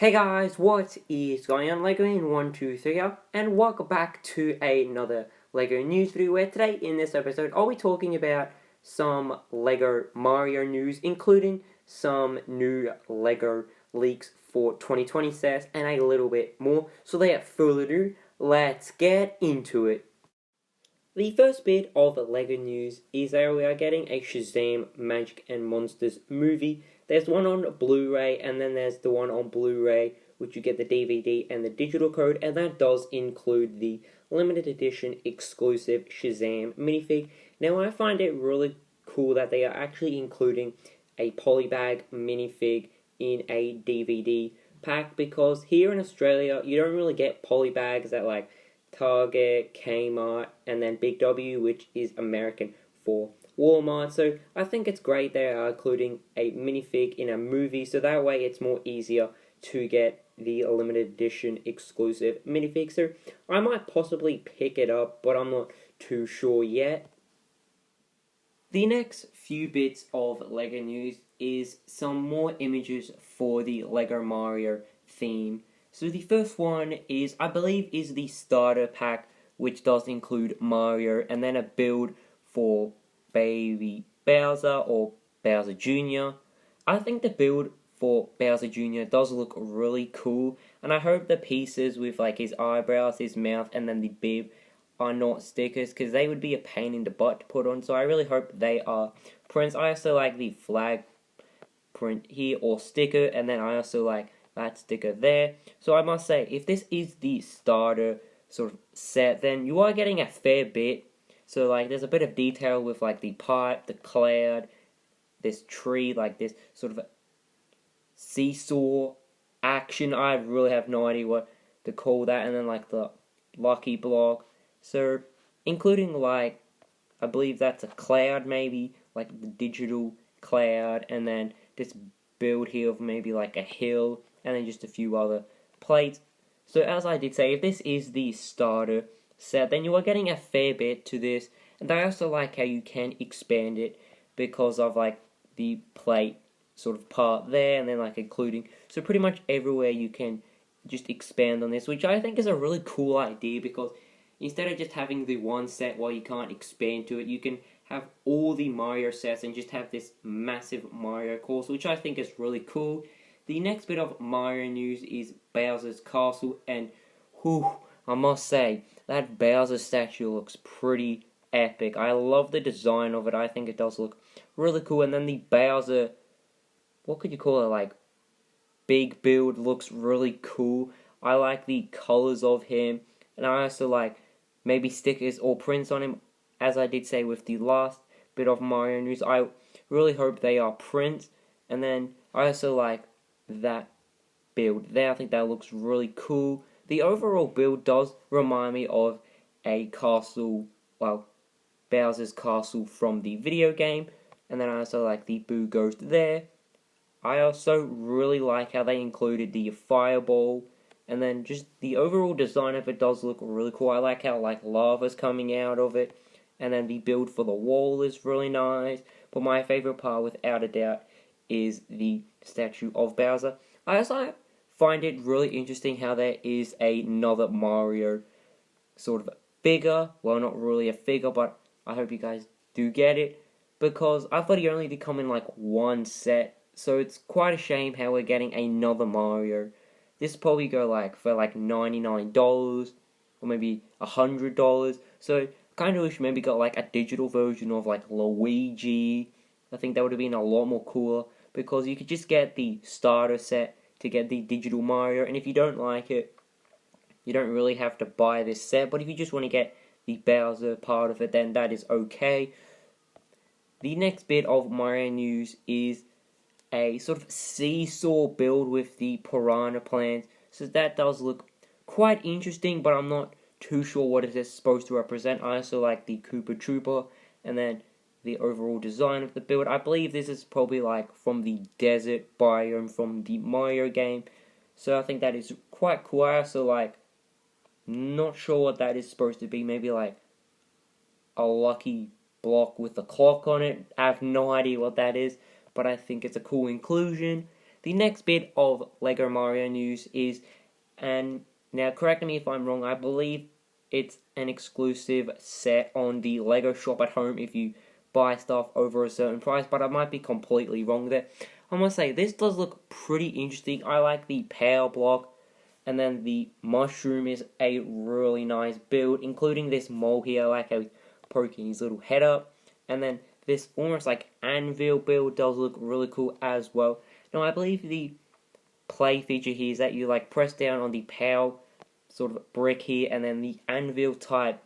Hey guys, what is going on? Lego in 123 here, and welcome back to another Lego news video where today in this episode I'll be talking about some Lego Mario news, including some new Lego leaks for 2020 sets and a little bit more. So without further ado, let's get into it. The first bit of Lego news is that we are getting a Shazam Magic and Monsters movie. There's one on Blu-ray, and then there's the one on Blu-ray, which you get the DVD and the digital code, and that does include the limited edition exclusive Shazam minifig. Now, I find it really cool that they are actually including a polybag minifig in a DVD pack, because here in Australia, you don't really get polybags at like Target, Kmart, and then Big W, which is American for Walmart. So I think it's great they are including a minifig in a movie, so that way it's more easier to get the limited edition exclusive minifig. So I might possibly pick it up, but I'm not too sure yet. The next few bits of Lego news is some more images for the Lego Mario theme. So the first one is, I believe, is the starter pack, which does include Mario, and then a build for Baby Bowser or Bowser Jr. I think the build for Bowser Jr. does look really cool, and I hope the pieces with like his eyebrows, his mouth, and then the bib are not stickers, because they would be a pain in the butt to put on, so I really hope they are prints. I also like the flag print here, or sticker, and then I also like that sticker there. So I must say, if this is the starter sort of set, then you are getting a fair bit. So like there's a bit of detail with like the pipe, the cloud, this tree, like this sort of seesaw action. I really have no idea what to call that. And then like the lucky block. So including like, I believe that's a cloud maybe, like the digital cloud, and then this build here of maybe like a hill, and then just a few other plates. So as I did say, if this is the starter set, then you are getting a fair bit to this. And I also like how you can expand it because of like the plate sort of part there, and then like including, so pretty much everywhere you can just expand on this, which I think is a really cool idea, because instead of just having the one set while you can't expand to it, you can have all the Mario sets and just have this massive Mario course, which I think is really cool. The next bit of Mario news is Bowser's Castle, and I must say, that Bowser statue looks pretty epic. I love the design of it. I think it does look really cool. And then the Bowser, what could you call it, like big build, looks really cool. I like the colors of him, and I also like maybe stickers or prints on him. As I did say with the last bit of Mario news, I really hope they are prints. And then I also like that build there. I think that looks really cool. The overall build does remind me of a castle, well, Bowser's Castle from the video game. And then I also like the Boo Ghost there. I also really like how they included the fireball, and then just the overall design of it does look really cool. I like how like lava's coming out of it, and then the build for the wall is really nice. But my favorite part, without a doubt, is the statue of Bowser. I also find it really interesting how there is another Mario sort of figure. Well, not really a figure, but I hope you guys do get it, because I thought he only did come in like one set. So it's quite a shame how we're getting another Mario. This probably go like for like $99 or maybe $100. So kind of wish maybe got like a digital version of like Luigi. I think that would have been a lot more cooler, because you could just get the starter set to get the digital Mario, and if you don't like it, you don't really have to buy this set. But if you just want to get the Bowser part of it, then that is okay. The next bit of Mario news is a sort of seesaw build with the piranha plants. So that does look quite interesting, but I'm not too sure what it is supposed to represent. I also like the Koopa Troopa, and then the overall design of the build. I believe this is probably like from the desert biome from the Mario game. So I think that is quite cool. I also like, not sure what that is supposed to be. Maybe like a lucky block with a clock on it. I have no idea what that is, but I think it's a cool inclusion. the next bit of Lego Mario news is, and now correct me if I'm wrong, I believe it's an exclusive set on the Lego shop at home if you buy stuff over a certain price, but I might be completely wrong there. I must say, this does look pretty interesting. I like the power block, and then the mushroom is a really nice build, including this mole here. I like how he's poking his little head up, and then this almost like anvil build does look really cool as well. Now, I believe the play feature here is that you like press down on the power sort of brick here, and then the anvil type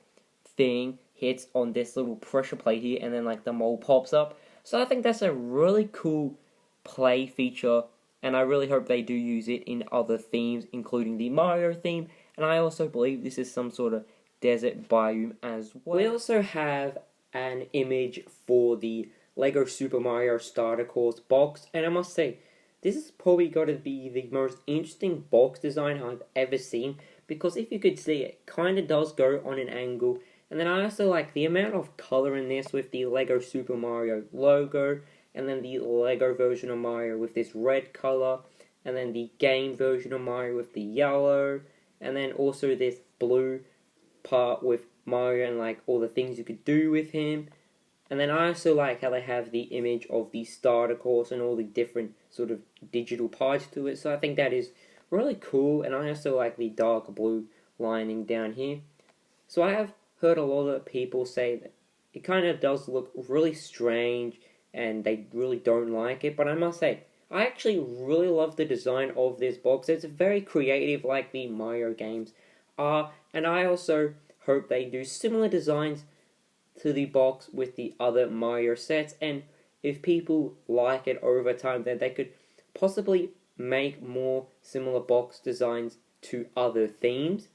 thing hits on this little pressure plate here, and then like the mole pops up. So I think that's a really cool play feature, and I really hope they do use it in other themes, including the Mario theme, and I also believe this is some sort of desert biome as well. We also have an image for the Lego Super Mario Starter Course box, and I must say, this is probably got to be the most interesting box design I've ever seen, because if you could see, it kind of does go on an angle. And then I also like the amount of color in this with the Lego Super Mario logo, and then the Lego version of Mario with this red color, and then the game version of Mario with the yellow, and then also this blue part with Mario and like all the things you could do with him. And then I also like how they have the image of the starter course and all the different sort of digital parts to it. So I think that is really cool. And I also like the dark blue lining down here. So I have heard a lot of people say that it kind of does look really strange and they really don't like it. But I must say, I actually really love the design of this box. It's very creative like the Mario games are. And I also hope they do similar designs to the box with the other Mario sets, and if people like it over time, then they could possibly make more similar box designs to other themes.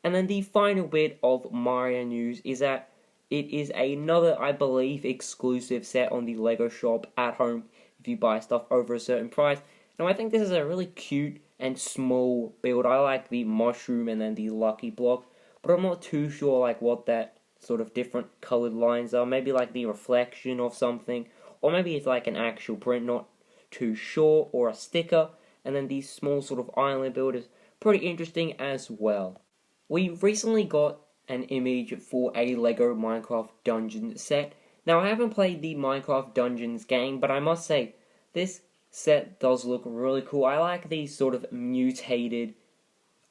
And then the final bit of Mario news is that it is another, I believe, exclusive set on the Lego shop at home if you buy stuff over a certain price. Now I think this is a really cute and small build. I like the mushroom and then the lucky block, but I'm not too sure like what that sort of different colored lines are. Maybe like the reflection of something, or maybe it's like an actual print, not too sure, or a sticker. And then these small sort of island builders, pretty interesting as well. We recently got an image for a Lego Minecraft Dungeons set. Now I haven't played the Minecraft Dungeons game, but I must say this set does look really cool. I like these sort of mutated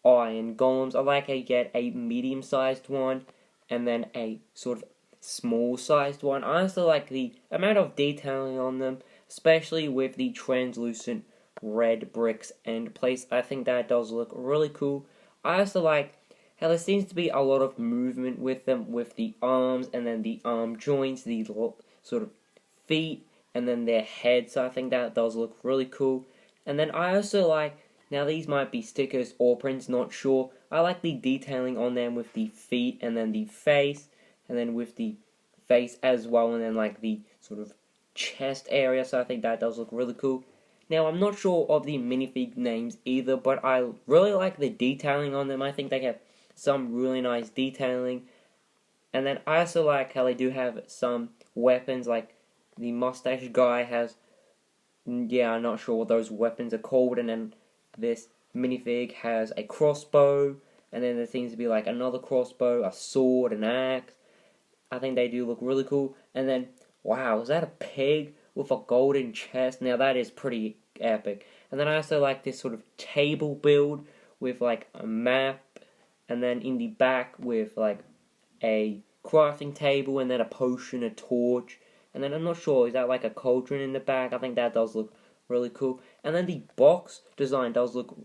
iron golems. I like how you get a medium-sized one and then a sort of small-sized one. I also like the amount of detailing on them, especially with the translucent red bricks end plates. I think that does look really cool. I also like how there seems to be a lot of movement with them, with the arms and then the arm joints, the sort of feet, and then their head. So I think that does look really cool. And then I also like, now these might be stickers or prints, not sure. I like the detailing on them with the feet and then the face, and then with the face as well, and then like the sort of chest area. So I think that does look really cool. Now I'm not sure of the minifig names either, but I really like the detailing on them. I think they have some really nice detailing. And then I also like how they do have some weapons, like the mustache guy has, yeah, I'm not sure what those weapons are called, and then this minifig has a crossbow, and then there seems to be like another crossbow, a sword, an axe. I think they do look really cool. And then, wow, is that a pig with a golden chest? Now that is pretty epic. And then I also like this sort of table build with like a map, and then in the back with like a crafting table, and then a potion, a torch, and then I'm not sure, is that like a cauldron in the back? I think that does look really cool. And then the box design does look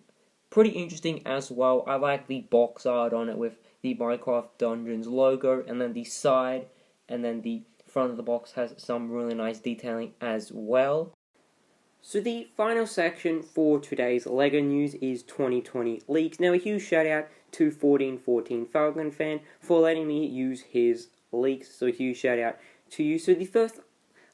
pretty interesting as well. I like the box art on it with the Minecraft Dungeons logo, and then the side, and then the front of the box has some really nice detailing as well. So the final section for today's LEGO news is 2020 leaks. Now a huge shout out to 1414 Falcon fan for letting me use his leaks, so a huge shout out to you. So the first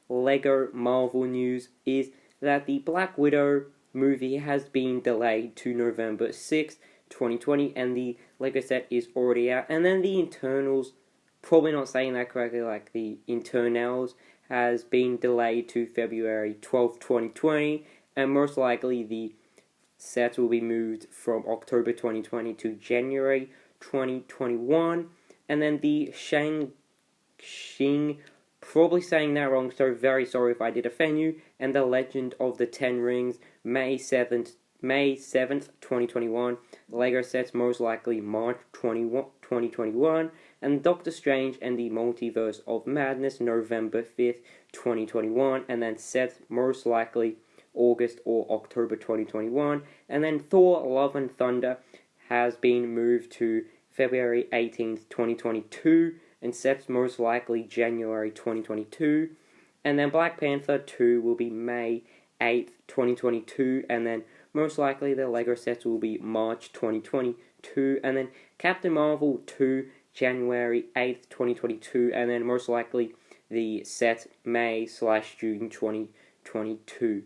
LEGO Marvel news is that the Black Widow movie has been delayed to November 6th, 2020, and the LEGO set is already out. And then the internals, probably not saying that correctly, like the internals, has been delayed to February 12th, 2020, and most likely the sets will be moved from October 2020 to January 2021. And then the Shang-Xing, probably saying that wrong, so very sorry if I did offend you, and the Legend of the Ten Rings, May 7th, 2021. Lego sets most likely March 2021. And Doctor Strange and the Multiverse of Madness, November 5th, 2021. And then sets most likely August or October 2021. And then Thor Love and Thunder has been moved to February 18th, 2022, and sets most likely January 2022. And then Black Panther 2 will be May 8th, 2022, and then most likely the Lego sets will be March 2022, and then Captain Marvel 2, January 8th, 2022, and then most likely the set May/June 2022.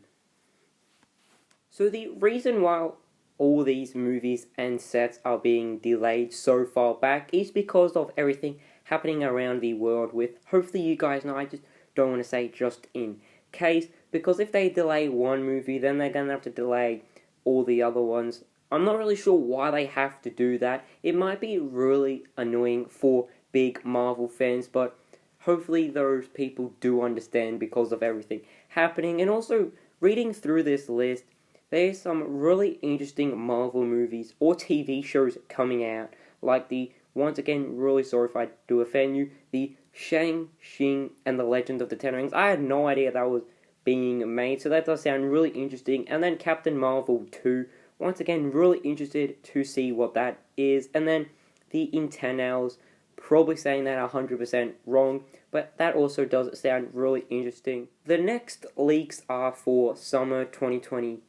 So the reason why all these movies and sets are being delayed so far back is because of everything happening around the world with, hopefully you guys know, I just don't want to say just in case, because if they delay one movie, then they're going to have to delay all the other ones. I'm not really sure why they have to do that. It might be really annoying for big Marvel fans, but hopefully those people do understand because of everything happening. And also, reading through this list, there's some really interesting Marvel movies or TV shows coming out, like the, once again, really sorry if I do offend you, the Shang-Xing and the Legend of the Ten Rings. I had no idea that was being made, so that does sound really interesting. And then Captain Marvel 2, once again, really interested to see what that is. And then the Internals, probably saying that 100% wrong, but that also does sound really interesting. The next leaks are for summer 2020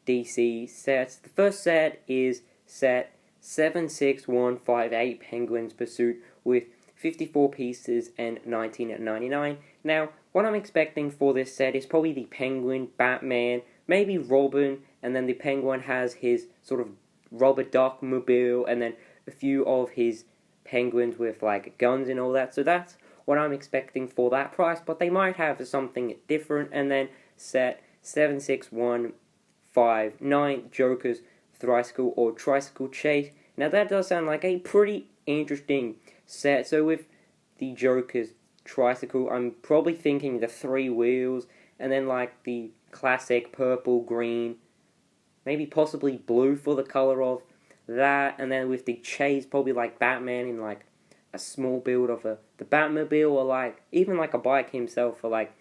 DC sets. The first set is set 76158 Penguin's Pursuit with 54 pieces and $19.99. Now, what I'm expecting for this set is probably the Penguin, Batman, maybe Robin, and then the Penguin has his sort of rubber duck mobile, and then a few of his penguins with like guns and all that. So that's what I'm expecting for that price, but they might have something different. And then set 76159 Joker's Tricycle or Tricycle Chase. Now that does sound like a pretty interesting set. So with the Joker's Tricycle, I'm probably thinking the 3 wheels, and then like the classic purple, green, maybe possibly blue for the color of that. And then with the Chase, probably like Batman in like a small build of the Batmobile, or like even like a bike himself, for like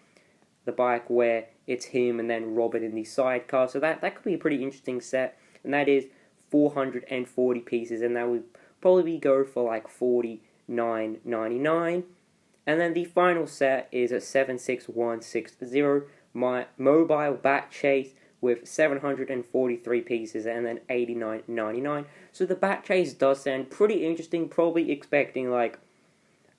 the bike where it's him and then Robin in the sidecar. So that could be a pretty interesting set, and that is 440 pieces, and that would probably go for like $49.99. And then the final set is a 76160 Mobile Bat Chase with 743 pieces and then $89.99. So the Bat Chase does sound pretty interesting, probably expecting like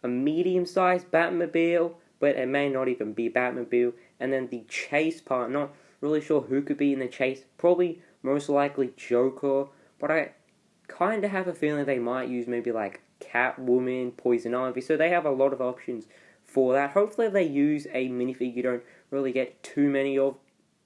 a medium-sized Batmobile, but it may not even be Batmobile. And then the Chase part, not really sure who could be in the Chase, probably most likely Joker, but I kind of have a feeling they might use maybe like Catwoman, Poison Ivy, so they have a lot of options for that. Hopefully they use a minifigure you don't really get too many of.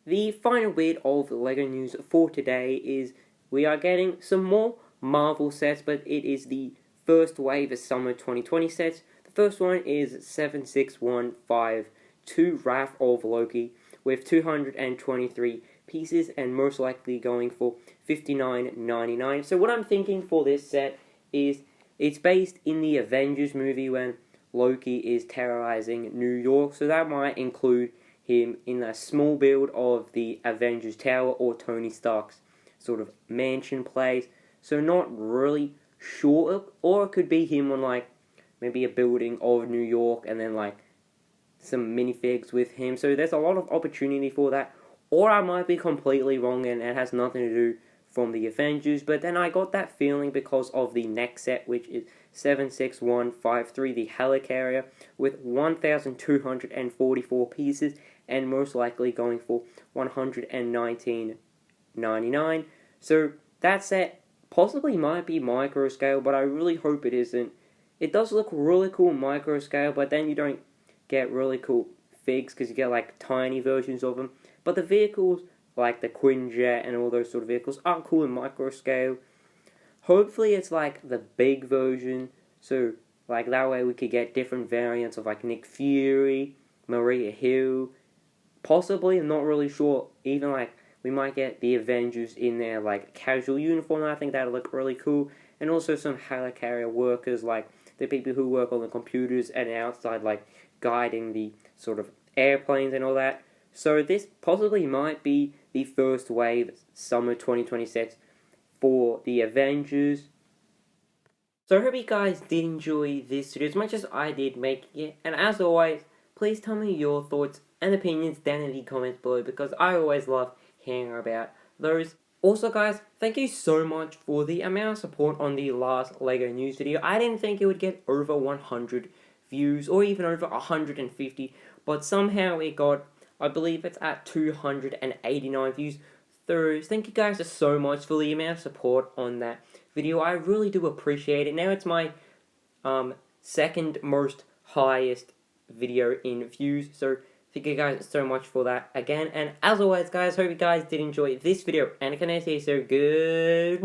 The final bit of LEGO news for today is we are getting some more Marvel sets, but it is the first wave of summer 2020 sets. The first one is 76152 Wrath of Loki with 223 pieces and most likely going for $59.99. So what I'm thinking for this set is it's based in the Avengers movie when Loki is terrorizing New York, so that might include him in a small build of the Avengers Tower or Tony Stark's sort of mansion place. So not really sure, or it could be him on like maybe a building of New York and then like some minifigs with him. So there's a lot of opportunity for that. Or I might be completely wrong and it has nothing to do from the Avengers, but then I got that feeling because of the next set, which is 76153, the Helicarrier, with 1,244 pieces and most likely going for $119.99. So that set possibly might be micro scale, but I really hope it isn't. It does look really cool micro scale, but then you don't get really cool figs because you get like tiny versions of them. But the vehicles like the Quinjet and all those sort of vehicles are cool in micro scale. Hopefully it's like the big version, so like that way we could get different variants of like Nick Fury, Maria Hill, possibly, I'm not really sure, even like we might get the Avengers in their like casual uniform. I think that'll look really cool, and also some helicarrier workers, like the people who work on the computers and outside, like guiding the sort of airplanes and all that. So this possibly might be the first wave summer 2026 for the Avengers. So I hope you guys did enjoy this video as much as I did making it, and as always, please tell me your thoughts and opinions down in the comments below, because I always love hearing about those. Also guys, thank you so much for the amount of support on the last LEGO news video. I didn't think it would get over 100 views or even over 150, but somehow it got, I believe it's at 289 views. So thank you guys so much for the amount of support on that video. I really do appreciate it. Now it's my second most highest video in views, so thank you guys so much for that again. And as always guys, hope you guys did enjoy this video, and can I say so, goodbye.